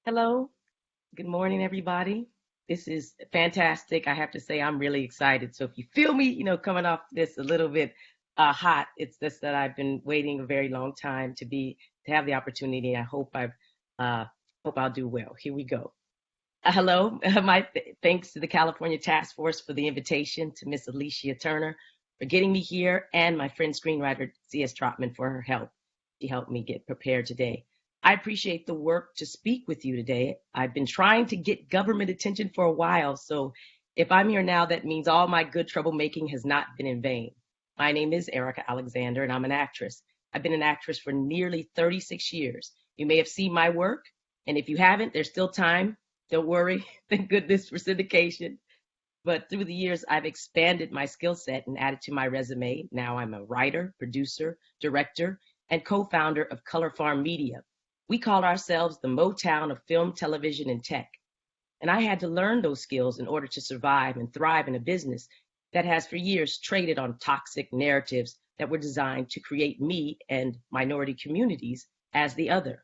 Hello, good morning, everybody. This is fantastic. I have to say, I'm really excited. So if you feel me, coming off this a little bit hot, it's just that I've been waiting a very long time to have the opportunity. I uh, hope I'll do well. Here we go. Hello, thanks to the California Task Force for the invitation, to Miss Alicia Turner for getting me here, and my friend screenwriter C.S. Trotman for her help. She helped me get prepared today. I appreciate the work to speak with you today. I've been trying to get government attention for a while, so if I'm here now, that means all my good troublemaking has not been in vain. My name is Erika Alexander, and I'm an actress. I've been an actress for nearly 36 years. You may have seen my work, and if you haven't, there's still time. Don't worry. Thank goodness for syndication. But through the years, I've expanded my skill set and added to my resume. Now I'm a writer, producer, director, and co-founder of Color Farm Media. We call ourselves the Motown of film, television, and tech. And I had to learn those skills in order to survive and thrive in a business that has for years traded on toxic narratives that were designed to create me and minority communities as the other.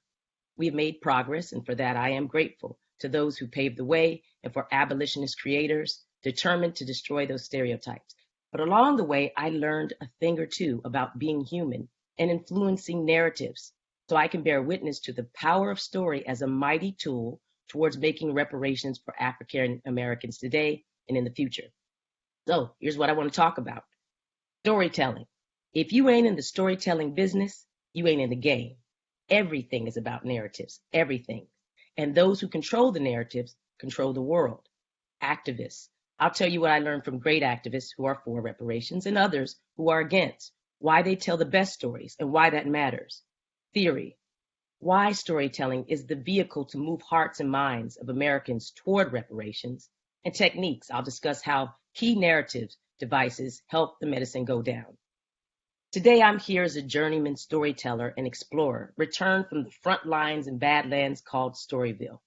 We have made progress, and for that I am grateful to those who paved the way and for abolitionist creators determined to destroy those stereotypes. But along the way, I learned a thing or two about being human and influencing narratives so I can bear witness to the power of story as a mighty tool towards making reparations for African Americans today and in the future. So here's what I want to talk about: storytelling. If you ain't in the storytelling business, you ain't in the game. Everything is about narratives, everything. And those who control the narratives control the world. Activists. I'll tell you what I learned from great activists who are for reparations and others who are against, why they tell the best stories and why that matters. Theory. Why storytelling is the vehicle to move hearts and minds of Americans toward reparations. And techniques. I'll discuss how key narrative devices help the medicine go down. Today, I'm here as a journeyman storyteller and explorer, returned from the front lines in Badlands called Storyville.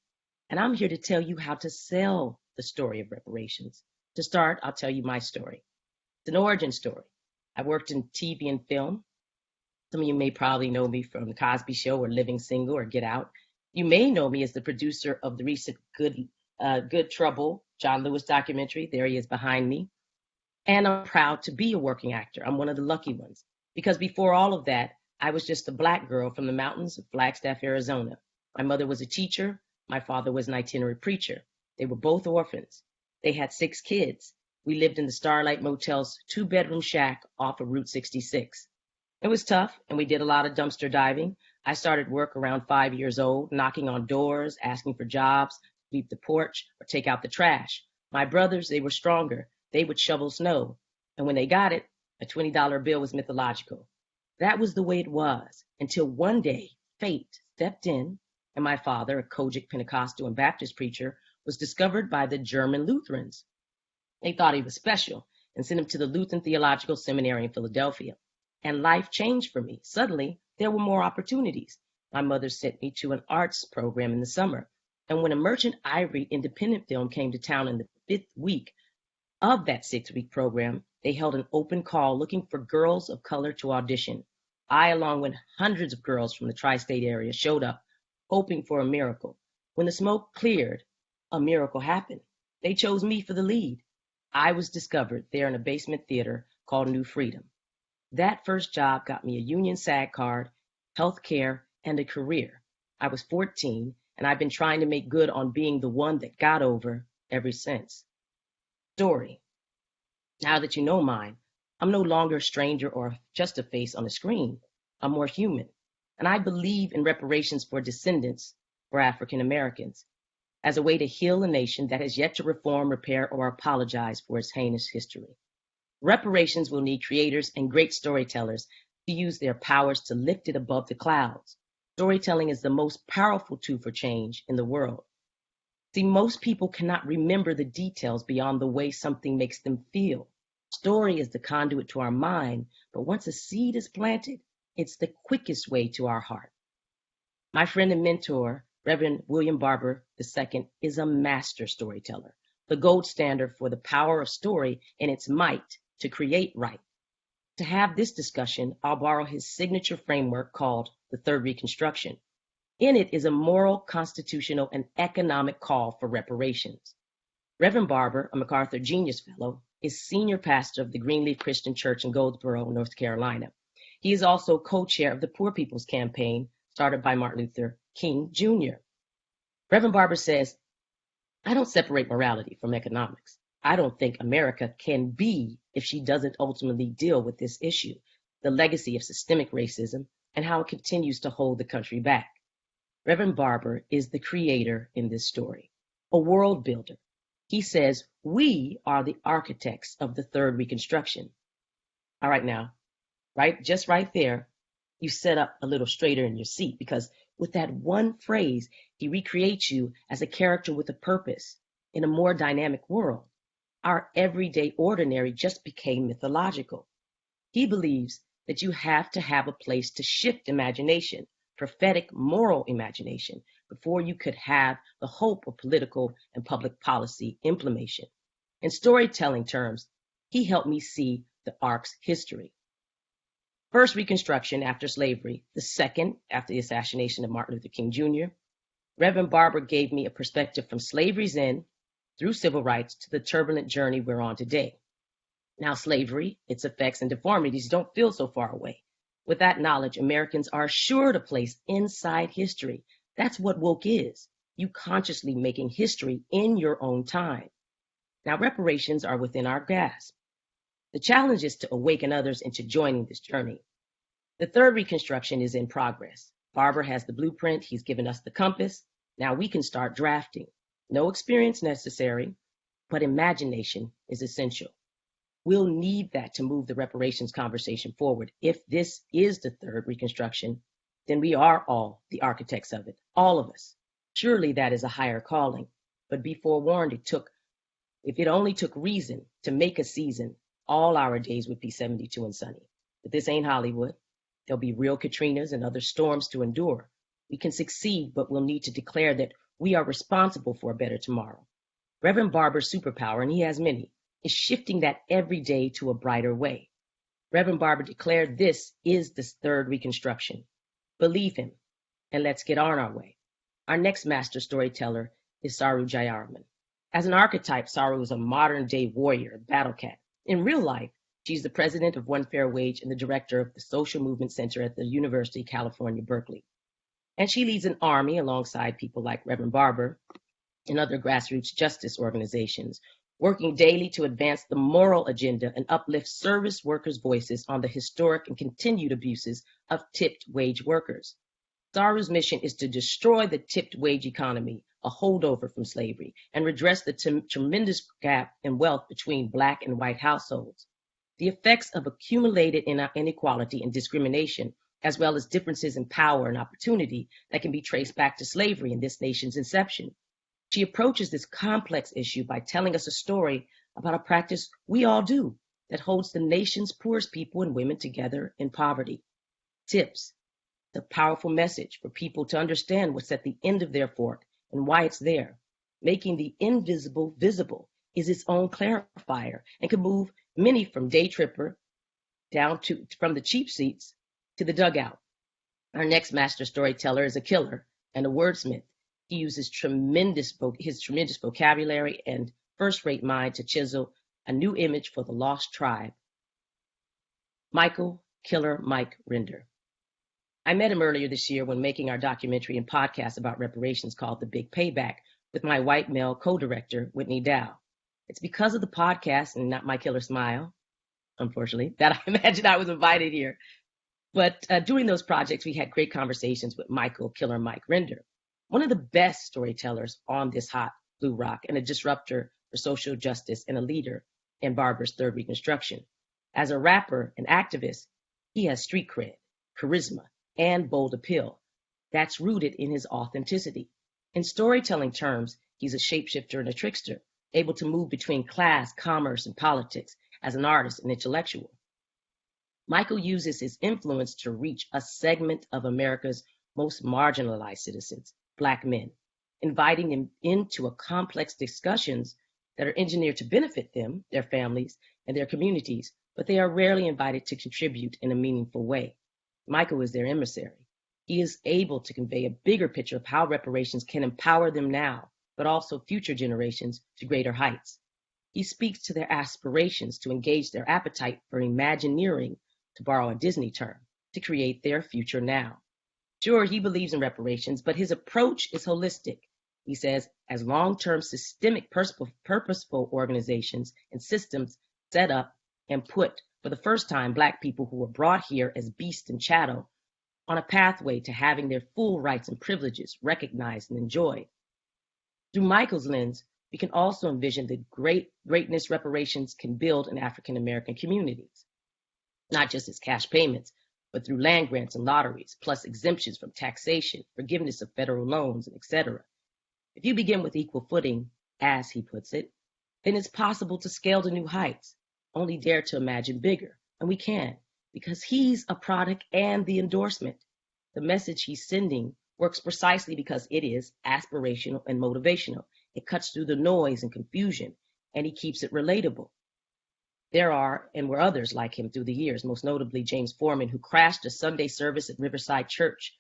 And I'm here to tell you how to sell the story of reparations. To start, I'll tell you my story. It's an origin story. I worked in TV and film. Some of you may probably know me from The Cosby Show or Living Single or Get Out. You may know me as the producer of the recent Good Trouble John Lewis documentary. There he is behind me. And I'm proud to be a working actor. I'm one of the lucky ones. Because before all of that, I was just a Black girl from the mountains of Flagstaff, Arizona. My mother was a teacher. My father was an itinerant preacher. They were both orphans. They had 6 kids. We lived in the Starlight Motel's 2-bedroom shack off of Route 66. It was tough, and we did a lot of dumpster diving. I started work around 5 years old, knocking on doors, asking for jobs, sweep the porch, or take out the trash. My brothers, they were stronger. They would shovel snow. And when they got it, a $20 bill was mythological. That was the way it was until one day fate stepped in and my father, a Kojic Pentecostal and Baptist preacher, was discovered by the German Lutherans. They thought he was special and sent him to the Lutheran Theological Seminary in Philadelphia. And life changed for me. Suddenly, there were more opportunities. My mother sent me to an arts program in the summer. And when a Merchant Ivory independent film came to town in the 5th week of that 6-week program, they held an open call looking for girls of color to audition. I, along with hundreds of girls from the tri-state area, showed up, hoping for a miracle. When the smoke cleared, a miracle happened. They chose me for the lead. I was discovered there in a basement theater called New Freedom. That first job got me a union SAG card, health care, and a career. I was 14, and I've been trying to make good on being the one that got over ever since. Story. Now that you know mine, I'm no longer a stranger or just a face on a screen. I'm more human. And I believe in reparations for descendants for African Americans as a way to heal a nation that has yet to reform, repair, or apologize for its heinous history. Reparations will need creators and great storytellers to use their powers to lift it above the clouds. Storytelling is the most powerful tool for change in the world. See, most people cannot remember the details beyond the way something makes them feel. Story is the conduit to our mind, but once a seed is planted, it's the quickest way to our heart. My friend and mentor, Reverend William Barber II, is a master storyteller, the gold standard for the power of story and its might to create right. To have this discussion, I'll borrow his signature framework called the Third Reconstruction. In it is a moral, constitutional, and economic call for reparations. Reverend Barber, a MacArthur Genius Fellow, is senior pastor of the Greenleaf Christian Church in Goldsboro, North Carolina. He is also co-chair of the Poor People's Campaign, started by Martin Luther King Jr. Reverend Barber says, I don't separate morality from economics. I don't think America can be if she doesn't ultimately deal with this issue, the legacy of systemic racism, and how it continues to hold the country back. Reverend Barber is the creator in this story, a world builder. He says, we are the architects of the third Reconstruction. All right, now, just right there, you set up a little straighter in your seat, because with that one phrase, he recreates you as a character with a purpose in a more dynamic world. Our everyday ordinary just became mythological. He believes that you have to have a place to shift imagination, prophetic moral imagination, before you could have the hope of political and public policy implementation. In storytelling terms, he helped me see the arc's history. First Reconstruction after slavery, the second after the assassination of Martin Luther King Jr. Reverend Barber gave me a perspective from slavery's end through civil rights to the turbulent journey we're on today. Now, slavery, its effects and deformities don't feel so far away. With that knowledge, Americans are assured a place inside history. That's what woke is, you consciously making history in your own time. Now, reparations are within our grasp. The challenge is to awaken others into joining this journey. The third Reconstruction is in progress. Barber has the blueprint. He's given us the compass. Now we can start drafting. No experience necessary, but imagination is essential. We'll need that to move the reparations conversation forward. If this is the third Reconstruction, then we are all the architects of it, all of us. Surely that is a higher calling. But be forewarned, if it only took reason to make a season, all our days would be 72 and sunny. But this ain't Hollywood. There'll be real Katrinas and other storms to endure. We can succeed, but we'll need to declare that we are responsible for a better tomorrow. Reverend Barber's superpower, and he has many, is shifting that every day to a brighter way. Reverend Barber declared this is the third Reconstruction. Believe him, and let's get on our way. Our next master storyteller is Saru Jayaraman. As an archetype, Saru is a modern-day warrior, battle cat. In real life, she's the president of One Fair Wage and the director of the Social Movement Center at the University of California, Berkeley. And she leads an army alongside people like Reverend Barber and other grassroots justice organizations, working daily to advance the moral agenda and uplift service workers' voices on the historic and continued abuses of tipped wage workers. Saru's mission is to destroy the tipped wage economy, a holdover from slavery, and redress the tremendous gap in wealth between Black and white households. The effects of accumulated inequality and discrimination, as well as differences in power and opportunity that can be traced back to slavery in this nation's inception. She approaches this complex issue by telling us a story about a practice we all do that holds the nation's poorest people and women together in poverty. Tips, the powerful message for people to understand what's at the end of their fork and why it's there. Making the invisible visible is its own clarifier and can move many from day tripper down to from the cheap seats to the dugout. Our next master storyteller is a killer and a wordsmith. He uses his tremendous vocabulary and first-rate mind to chisel a new image for the lost tribe. Michael Killer Mike Rinder. I met him earlier this year when making our documentary and podcast about reparations called The Big Payback with my white male co-director, Whitney Dow. It's because of the podcast and not my killer smile, unfortunately, that I imagine I was invited here. But during those projects, we had great conversations with Michael Killer Mike Rinder, one of the best storytellers on this hot blue rock and a disruptor for social justice and a leader in Barber's third Reconstruction. As a rapper and activist, he has street cred, charisma, and bold appeal that's rooted in his authenticity. In storytelling terms, he's a shapeshifter and a trickster, able to move between class, commerce, and politics as an artist and intellectual. Michael uses his influence to reach a segment of America's most marginalized citizens, Black men, inviting them into a complex discussions that are engineered to benefit them, their families, and their communities, but they are rarely invited to contribute in a meaningful way. Michael is their emissary. He is able to convey a bigger picture of how reparations can empower them now, but also future generations to greater heights. He speaks to their aspirations to engage their appetite for imagineering, to borrow a Disney term, to create their future now. Sure, he believes in reparations, but his approach is holistic. He says, as long-term systemic purposeful organizations and systems set up and put, for the first time, Black people who were brought here as beasts and chattel on a pathway to having their full rights and privileges recognized and enjoyed. Through Michael's lens, we can also envision the greatness reparations can build in African American communities, not just as cash payments, but through land grants and lotteries, plus exemptions from taxation, forgiveness of federal loans, and etc. If you begin with equal footing, as he puts it, then it's possible to scale to new heights. Only dare to imagine bigger, and we can, because he's a product and the endorsement. The message he's sending works precisely because it is aspirational and motivational. It cuts through the noise and confusion, and he keeps it relatable. There are and were others like him through the years, most notably James Foreman, who crashed a Sunday service at Riverside Church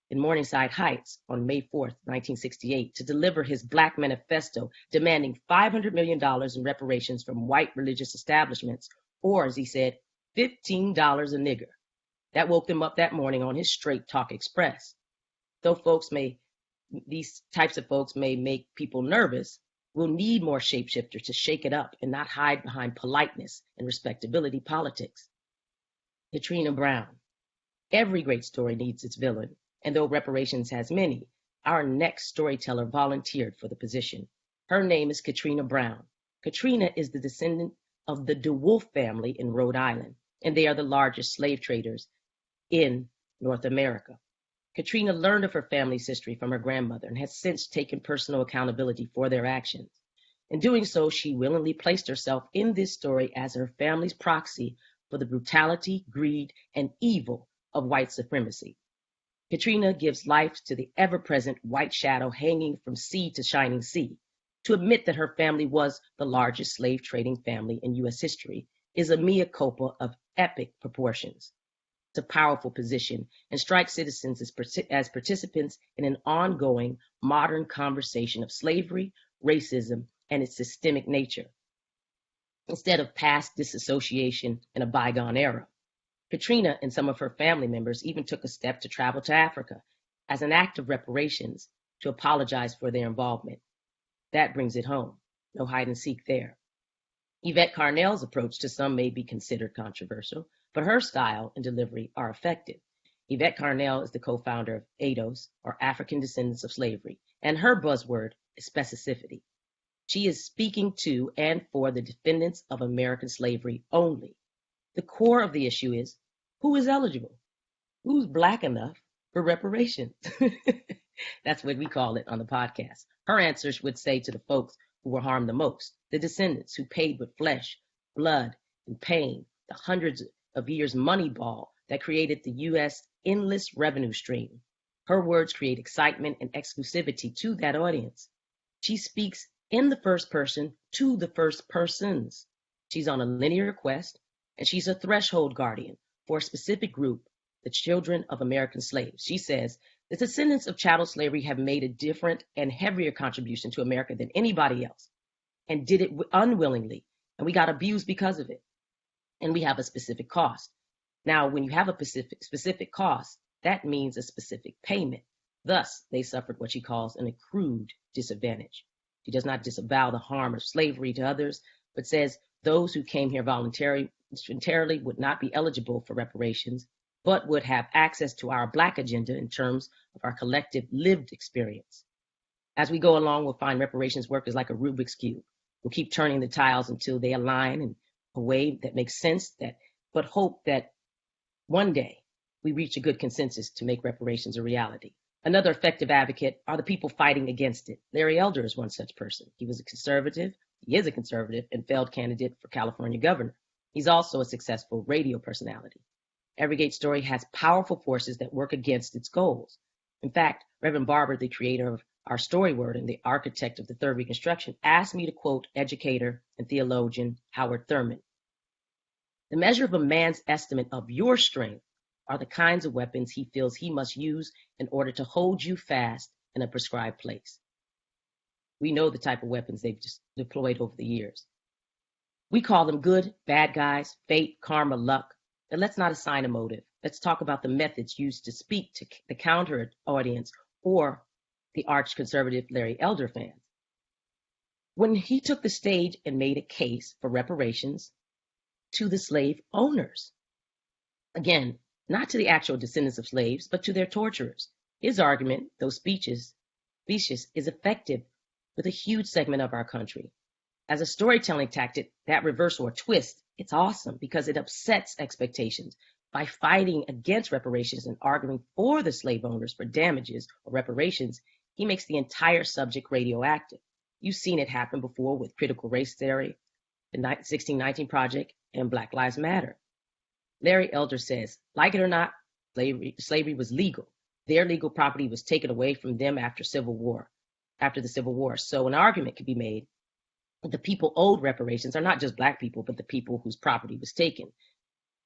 in Morningside Heights on May 4th, 1968, to deliver his Black Manifesto demanding $500 million in reparations from white religious establishments, or, as he said, $15 a nigger. That woke them up that morning on his Straight Talk Express. Though these types of folks may make people nervous, we'll need more shapeshifters to shake it up and not hide behind politeness and respectability politics. Katrina Brown. Every great story needs its villain, and though reparations has many, our next storyteller volunteered for the position. Her name is Katrina Brown. Katrina is the descendant of the DeWolf family in Rhode Island, and they are the largest slave traders in North America. Katrina learned of her family's history from her grandmother and has since taken personal accountability for their actions. In doing so, she willingly placed herself in this story as her family's proxy for the brutality, greed, and evil of white supremacy. Katrina gives life to the ever-present white shadow hanging from sea to shining sea. To admit that her family was the largest slave trading family in U.S. history is a mea culpa of epic proportions. It's a powerful position and strikes citizens as participants in an ongoing modern conversation of slavery, racism, and its systemic nature, instead of past disassociation in a bygone era. Katrina and some of her family members even took a step to travel to Africa as an act of reparations to apologize for their involvement. That brings it home. No hide and seek there. Yvette Carnell's approach to some may be considered controversial, but her style and delivery are effective. Yvette Carnell is the co-founder of ADOS, or African Descendants of Slavery, and her buzzword is specificity. She is speaking to and for the defendants of American slavery only. The core of the issue is, who is eligible? Who's Black enough for reparations? That's what we call it on the podcast. Her answers would say to the folks who were harmed the most, the descendants who paid with flesh, blood, and pain, the hundreds of years money ball that created the U.S. endless revenue stream. Her words create excitement and exclusivity to that audience. She speaks in the first person to the first persons. She's on a linear quest, and she's a threshold guardian for a specific group, the children of American slaves. She says, the descendants of chattel slavery have made a different and heavier contribution to America than anybody else, and did it unwillingly, and we got abused because of it. And we have a specific cost. Now, when you have a specific cost, that means a specific payment. Thus, they suffered what she calls an accrued disadvantage. She does not disavow the harm of slavery to others, but says those who came here voluntarily would not be eligible for reparations, but would have access to our Black agenda in terms of our collective lived experience. As we go along, we'll find reparations work is like a Rubik's Cube. We'll keep turning the tiles until they align in a way that makes sense, but hope that one day we reach a good consensus to make reparations a reality. Another effective advocate are the people fighting against it. Larry Elder is one such person. He is a conservative, and failed candidate for California governor. He's also a successful radio personality. Every great story has powerful forces that work against its goals. In fact, Reverend Barber, the creator of our story word and the architect of the Third Reconstruction, asked me to quote educator and theologian Howard Thurman. The measure of a man's estimate of your strength are the kinds of weapons he feels he must use in order to hold you fast in a prescribed place. We know the type of weapons they've just deployed over the years. We call them good, bad guys, fate, karma, luck. But let's not assign a motive. Let's talk about the methods used to speak to the counter audience or the arch conservative Larry Elder fans. When he took the stage and made a case for reparations to the slave owners. Again, not to the actual descendants of slaves, but to their torturers. His argument, though specious, is effective with a huge segment of our country. As a storytelling tactic, that reversal or twist, it's awesome because it upsets expectations. By fighting against reparations and arguing for the slave owners for damages or reparations, he makes the entire subject radioactive. You've seen it happen before with critical race theory, the 1619 Project, and Black Lives Matter. Larry Elder says, like it or not, slavery was legal. Their legal property was taken away from them after the Civil War. So an argument could be made that the people owed reparations are not just Black people, but the people whose property was taken.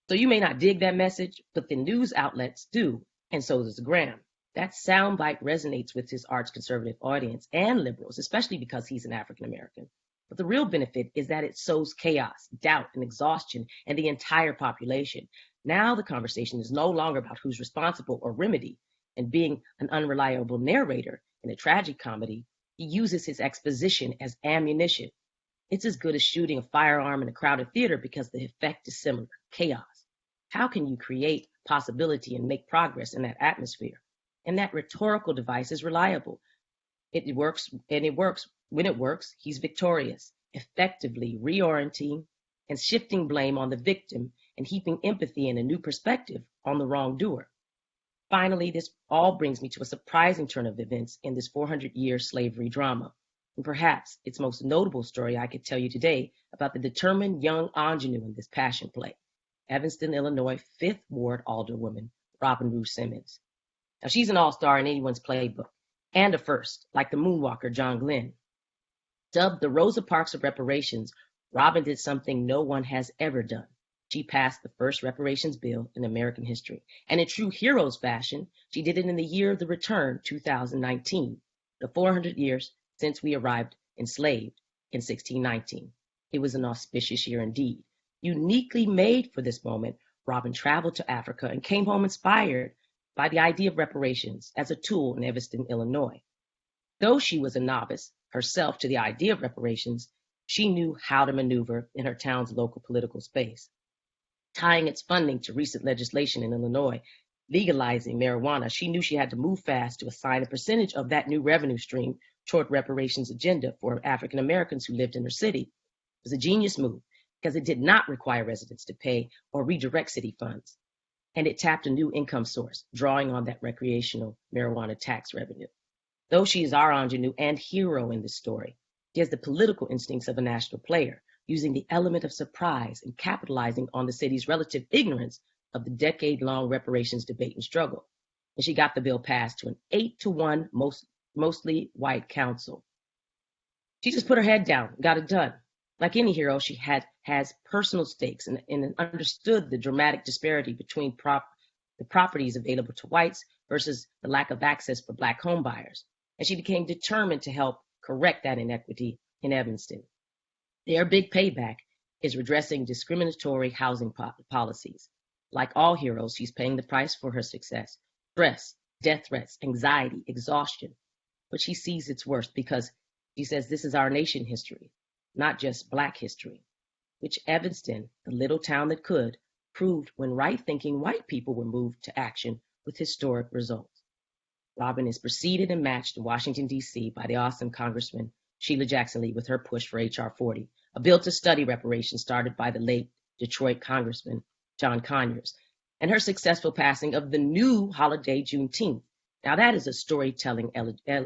So you may not dig that message, but the news outlets do, and so does Graham. That soundbite resonates with his arch conservative audience and liberals, especially because he's an African American. But the real benefit is that it sows chaos, doubt, and exhaustion in the entire population. Now the conversation is no longer about who's responsible or remedy. And being an unreliable narrator in a tragic comedy, he uses his exposition as ammunition. It's as good as shooting a firearm in a crowded theater because the effect is similar, chaos. How can you create possibility and make progress in that atmosphere? And that rhetorical device is reliable. It works. When it works, he's victorious, effectively reorienting and shifting blame on the victim and heaping empathy and a new perspective on the wrongdoer. Finally, this all brings me to a surprising turn of events in this 400-year slavery drama, and perhaps its most notable story I could tell you today about the determined young ingenue in this passion play, Evanston, Illinois, 5th Ward Alderwoman, Robin Rue Simmons. Now, she's an all-star in anyone's playbook, and a first, like the moonwalker John Glenn. Dubbed the Rosa Parks of reparations, Robin did something no one has ever done. She passed the first reparations bill in American history. And in true heroes fashion, she did it in the year of the return, 2019, the 400 years since we arrived enslaved in 1619. It was an auspicious year indeed. Uniquely made for this moment, Robin traveled to Africa and came home inspired by the idea of reparations as a tool in Evanston, Illinois. Though she was a novice herself to the idea of reparations, she knew how to maneuver in her town's local political space. Tying its funding to recent legislation in Illinois, legalizing marijuana, she knew she had to move fast to assign a percentage of that new revenue stream toward reparations agenda for African Americans who lived in her city. It was a genius move because it did not require residents to pay or redirect city funds. And it tapped a new income source, drawing on that recreational marijuana tax revenue. Though she is our ingenue and hero in this story, she has the political instincts of a national player, using the element of surprise and capitalizing on the city's relative ignorance of the decade-long reparations debate and struggle. And she got the bill passed to an 8-1 mostly white council. She just put her head down, got it done. Like any hero, she has personal stakes and understood the dramatic disparity between the properties available to whites versus the lack of access for Black home buyers. And she became determined to help correct that inequity in Evanston. Their big payback is redressing discriminatory housing policies. Like all heroes, she's paying the price for her success. Stress, death threats, anxiety, exhaustion. But she sees its worth because she says this is our nation history, not just Black history, which Evanston, the little town that could, proved when right-thinking white people were moved to action with historic results. Robin is preceded and matched in Washington, D.C. by the awesome Congressman Sheila Jackson Lee with her push for H.R. 40, a bill to study reparations started by the late Detroit Congressman John Conyers, and her successful passing of the new holiday Juneteenth. Now that is a storytelling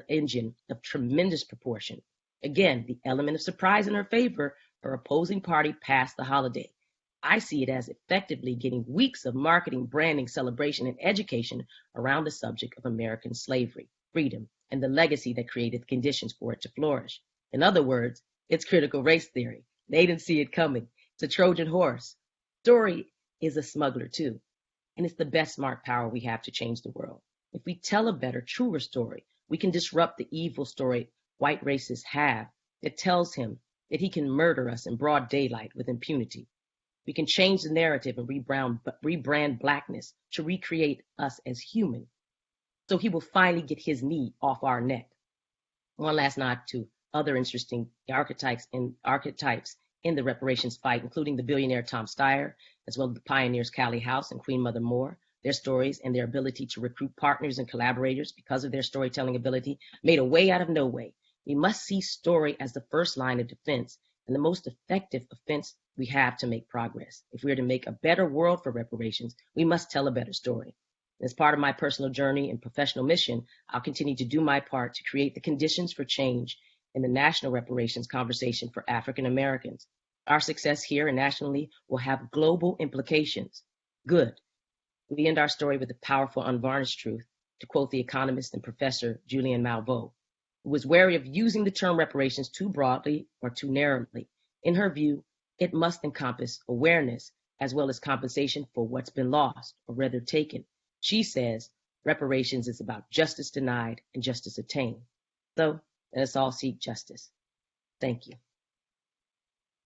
engine of tremendous proportion. Again, the element of surprise in her favor, her opposing party passed the holiday. I see it as effectively getting weeks of marketing, branding, celebration, and education around the subject of American slavery, freedom, and the legacy that created the conditions for it to flourish. In other words, it's critical race theory. They didn't see it coming. It's a Trojan horse. Story is a smuggler too. And it's the best smart power we have to change the world. If we tell a better, truer story, we can disrupt the evil story white racists have that tells him that he can murder us in broad daylight with impunity. We can change the narrative and rebrand blackness to recreate us as human. So he will finally get his knee off our neck. One last nod to other interesting archetypes in the reparations fight, including the billionaire Tom Steyer, as well as the pioneers Callie House and Queen Mother Moore. Their stories and their ability to recruit partners and collaborators because of their storytelling ability made a way out of no way. We must see story as the first line of defense and the most effective offense we have to make progress. If we are to make a better world for reparations, we must tell a better story. As part of my personal journey and professional mission, I'll continue to do my part to create the conditions for change in the national reparations conversation for African Americans. Our success here and nationally will have global implications. Good. We end our story with the powerful, unvarnished truth, to quote the economist and professor Julian Malveaux, who was wary of using the term reparations too broadly or too narrowly. In her view, it must encompass awareness as well as compensation for what's been lost or rather taken. She says reparations is about justice denied and justice attained. So let us all seek justice. Thank you.